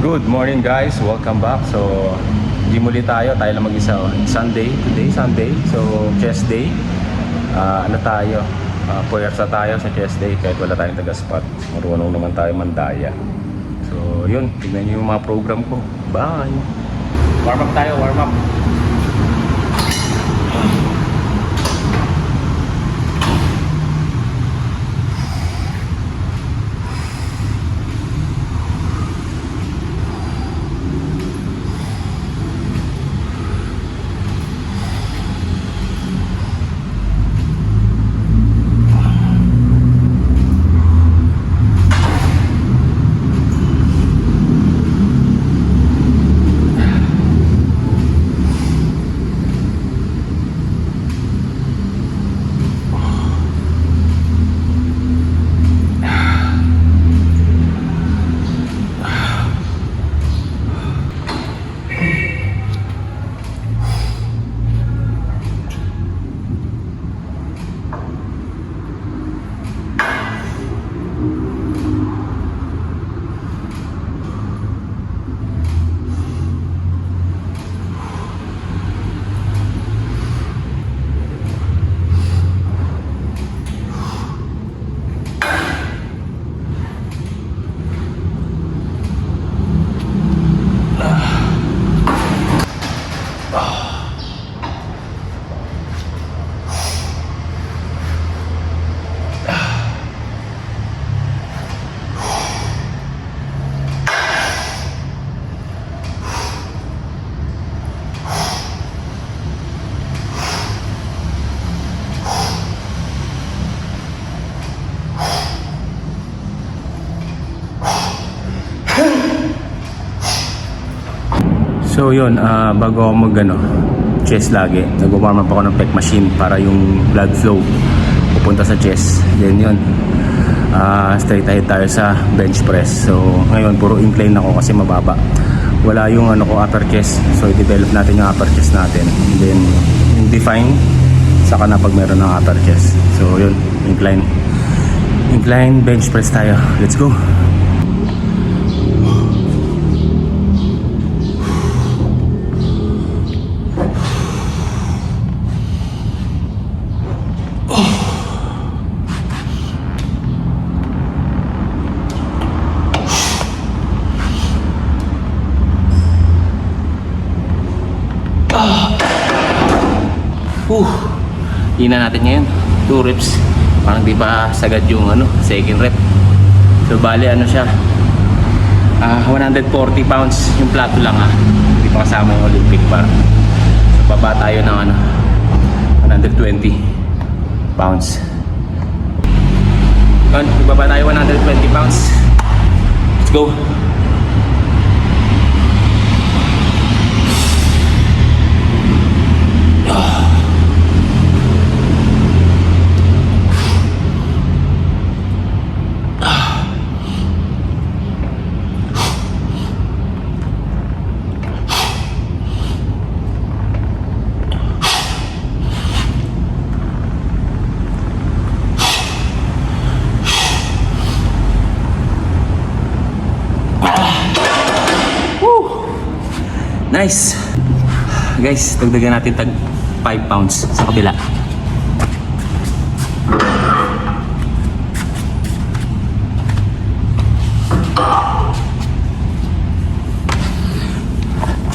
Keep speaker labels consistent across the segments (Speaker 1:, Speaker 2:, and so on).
Speaker 1: Good morning guys, welcome back. So, gym ulit tayo lang mag-isa. Sunday, today Sunday. So, chest day. Ano tayo? Puwersa tayo sa chest day kahit wala tayong taga-spot. Marunong naman tayo mandaya. So, yun, tignan niyo yung mga program ko. Bye! Warm up tayo, warm up. So yun, bago ako chest lagi, nag-warm up ako ng pec machine para yung blood flow pupunta sa chest. Then yun, straight ahead tayo sa bench press. So ngayon, puro incline ako kasi mababa. Wala yung upper chest. So i-develop natin yung upper chest natin. And then, yung define, saka na pag meron ng upper chest. So yun, incline. Incline bench press tayo. Let's go! Hina natin ngayon 2 reps, parang di pa sagad yung second rep. So bali siya, 140 pounds yung plato lang, hindi pa kasama yung Olympic bar. So baba tayo ng 120 pounds. Yun, baba tayo 120 pounds. Let's go. Nice! Guys, dagdagan natin tag 5 pounds sa kabila.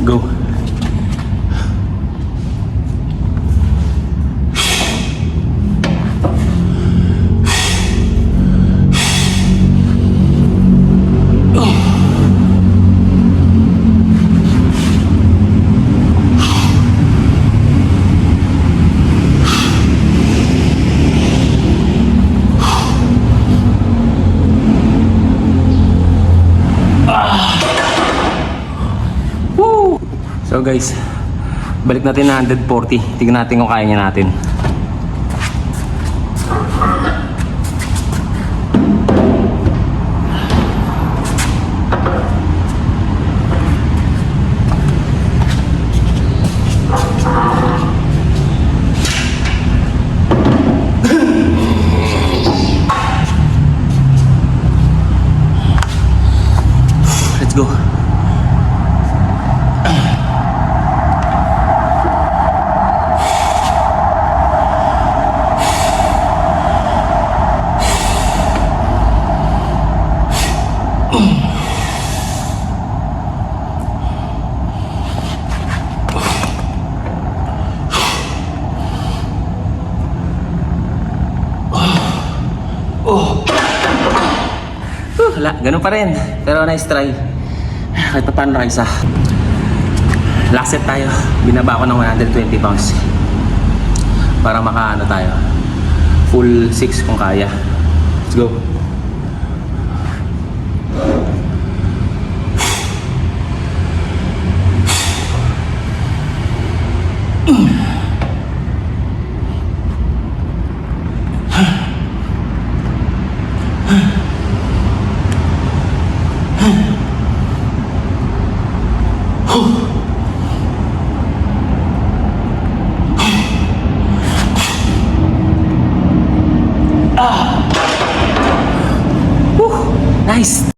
Speaker 1: Go! So guys, balik natin na 140. Tingnan natin kung kaya niya natin. Let's go. ganun pa rin. Pero nice try. Kahit pa paano isa. Last set tayo. Binaba ko ng 120 pounds. Para makaano tayo. Full 6 kung kaya. Let's go. Nice.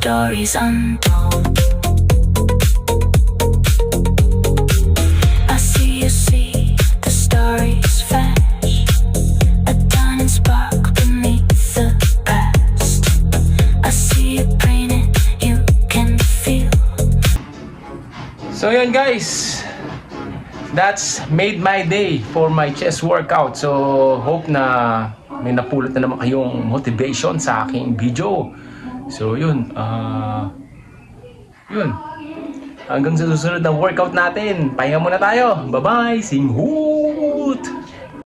Speaker 2: stories untold.
Speaker 1: yun guys, that's made my day for my chest workout. So hope na may napulot na naman kayong motivation sa aking video. So yun, yun. Hanggang sa susunod na workout natin. Pahinga muna tayo. Bye-bye. Sing Hu!